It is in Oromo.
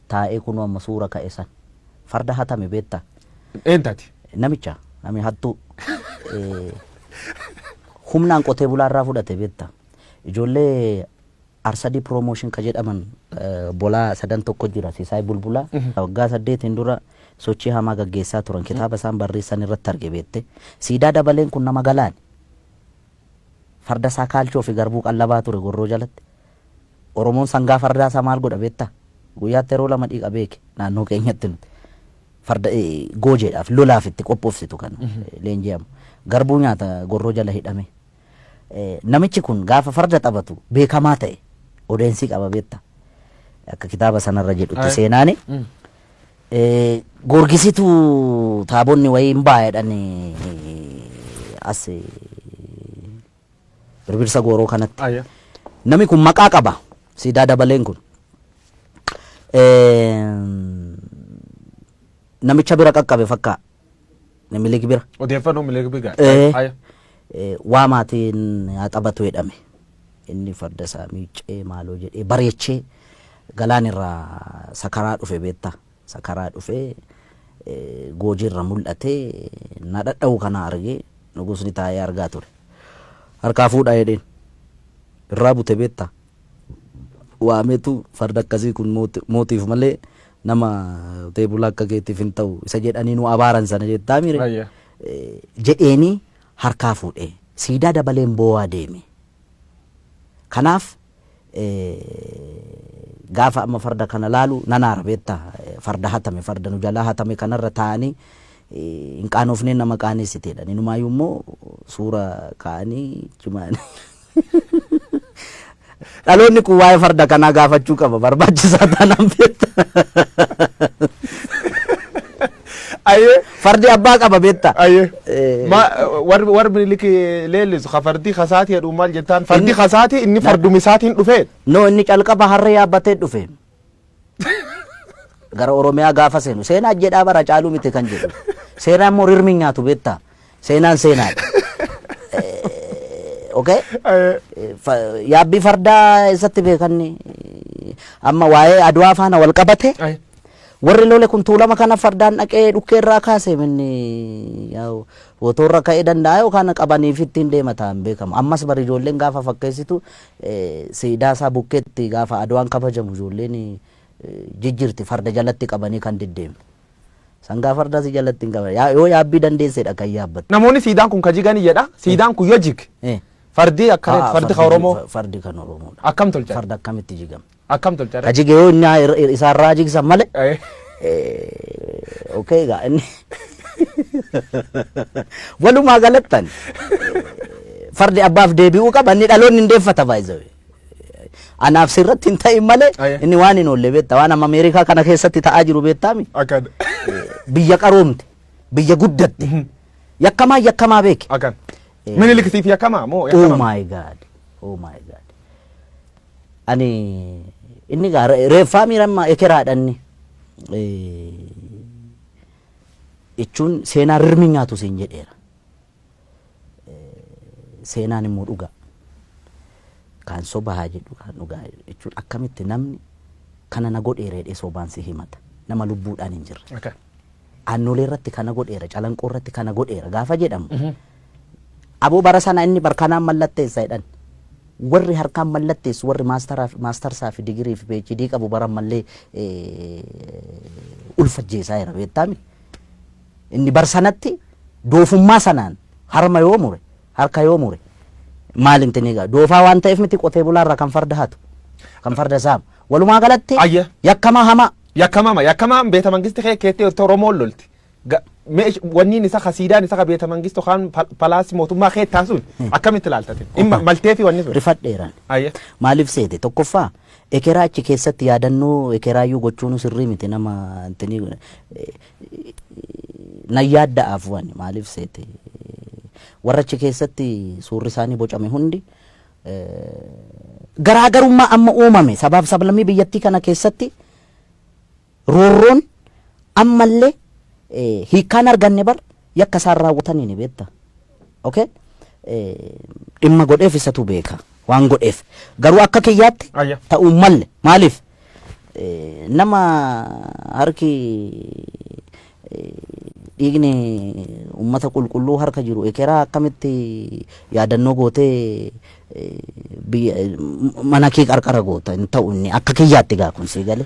taa'ee kunoo amma suura ka'e san farda hatame beektaa. Eentati. Namicha nami hattuu humnaan qotee bulaarraa fudhate beektaa. Ijoollee Arsadii promotion ka jedhaman bolaa sadan tokko jira Siisaay Bulbulaa waggaa 8 dura sochii hamaa gaggeessaa turan kitaaba isaan barreessan irratti arge beekte. Siidaa Dabaleen kun nama galaan farda isaa kaalchoo fi garbuu qallabaa ture gorroo jalatti. Oromoon sangaa fardaa isaa maal godha beektaa? Guyyaatti yeroo 2 dhiiqa beeke naannoo keenyatti nuti farda goojeedhaaf lolaaf itti qophoofsitu kan leenji'amu. Garbuu nyaata gorroo jala hidhame. Namichi kun gaafa farda taphatu beekamaa ta'e odeensi qaba beektaa. Akka kitaaba sanarra jedhutti seenaani. Gorgisitu taabonni wayii hin baay'edhan as birbirsa gooroo kanatti. Nami kun maqaa qaba Siidaa Dabaleen kun. Namicha bira qaqqabe fakkaa. Namillee bira. Odeeffannoo milee bira. Waa maatiin haa taphatu jedhame. Inni farda isaa miiccee maaloo jedhee bareechee galaan irraa sakaraa dhufe beektaa. Sakaraa dhufee goojiirra mul'atee na dhadha'u kana argee nugusni taa'ee argaa ture. Harkaa fuudhaa jedheen irraa bute beektaa. Waameetu farda akkasii kun mootiif malee nama teebula akka keetiif hin ta'u isa jedhanii nu abaaran sana jettaa mire. Jedheeni harkaa fuudhee Siidaa Dabaleen boo'aa deeme. Kanaaf gaafa amma farda kana laalu nanaara beektaa. Farda hatame farda nu jalaa hatame kanarra taa'anii hin qaanofneen nama qaaneessiteedha. Inumaayyuu immoo suura kaa'anii cimaanii. Dhaloonni kun waa'ee farda kanaa gaafachuu qaba barbaachisaa taanaan beektaa. Fardi abbaa qaba beektaa. Warri Miniliki leellisu ka fardi kasaati jedhu maal jettaan fardi kasaati inni fardumisaatiin dhufee. No inni calqaba harree yaabbatee dhufe. Gara Oromiyaa gaafa seenu seenaa jedhaa bara caaluu miti kan jedhu. Seenaan immoo rirmi nyaatu beektaa. Seenaan seenaadha. Okay? Yaabbii fardaa isatti beekanni amma waa'ee Adwaa faana wal qabate. Warri lole kun tuulama kana fardaan dhaqee dhukkeerraa kaase minni yaa'u wotoorra ka'ee danda'a yookaan qabaniif ittiin deemataan beekamu. Ammas bari ijoolleen gaafa fakkeessitu siidaa isaa bukkeetti gaafa Adwaan kabajamu ijoolleen jijjirti farda jalatti qabanii kan deddeemu. Sangaa farda si jalatti hin qaban yoo yaabbii dandeessedha kan yaabbatu. Namoonni siidaan kun ka jiganii jedha. Siidaan kun yoo jig fardi akka fardi ka Oromoo. Fardi kan Oromoodha. Akkam tolcha. Farda akkamitti jigama. Akkam tolcha. Ka jige yoo inni isaarraa jigsan malee. Okay gaa inni walumaa galattan fardi abbaaf deebi'uu qaba inni dhaloonni hindeeffata baay'ee. Anaaf sirratti hin ta'in malee inni waan hin oolle beektaa waan amma Ameerikaa kana keessatti ta'aa jiru beektaami. Biyya qaroomte biyya guddatte yakkamaa beeke. Minilikitiif yakkamaa moo yakkamaa? Oh my God. Oh my God. Ani inni gaa reeffaa miirammaa ekeraadhanni. Jechuun seenaa rirmi nyaatu siin jedheera. Seenaan immoo dhugaa. Kan sobaa jedhu kan dhugaa jechuun akkamitti namni kana na godheera jedhee sobaan si himata. Nama lubbuudhaan hin jirre. Aannolee irratti kana godheera, calanqoo irratti kana godheera gaafa jedhamu. Aboo bara sana inni barkanaan mallatteessa jedhan. Warri harkaan mallatteessu warri maastarsaa fi digirii fi PhD qabu baran mallee ulfajjeesaa jira beektaami. Inni barsanatti doofummaa sanaan harma yoo mure harka yoo mure maal inti ni gaa doofaa waan ta'eef miti qotee bulaarraa kan farda hatu kan farda saamu walumaa galatti yakkamaa hamaa. Yakkamaa beeta mangisti keettee Oromoon lolti. Wanniin isa kasiidaan isa beeta mangistu kan palaasii mootummaa keettaa sun akkamitti ilaaltate? Maltee fi wanni sun. Rifadheeran. Maaliif seete tokkoffaa ekeraa achi keessatti yaadannoo ekeraayyuu gochuun sirrii miti nama intini nayyaaddaaf wanni maaliif seete warra achi keessatti suurri isaanii bocame hundi garaagarummaa amma uumame sabaaf sablammii biyyattii kana keessatti roorroon ammallee hiikkaan arganne bar yakka isaan raawwatanii ni beekta. Okay? Dhimma godheef isatu beeka waan godheef garuu akka kiyyaatti ta'uu malle maaliif nama harki dhiigni ummata qulqulluu harka jiru ekeraa akkamitti yaadannoo gootee mana kee qarqara goota hin ta'u inni akka kiyyaatti gaa kun si gale.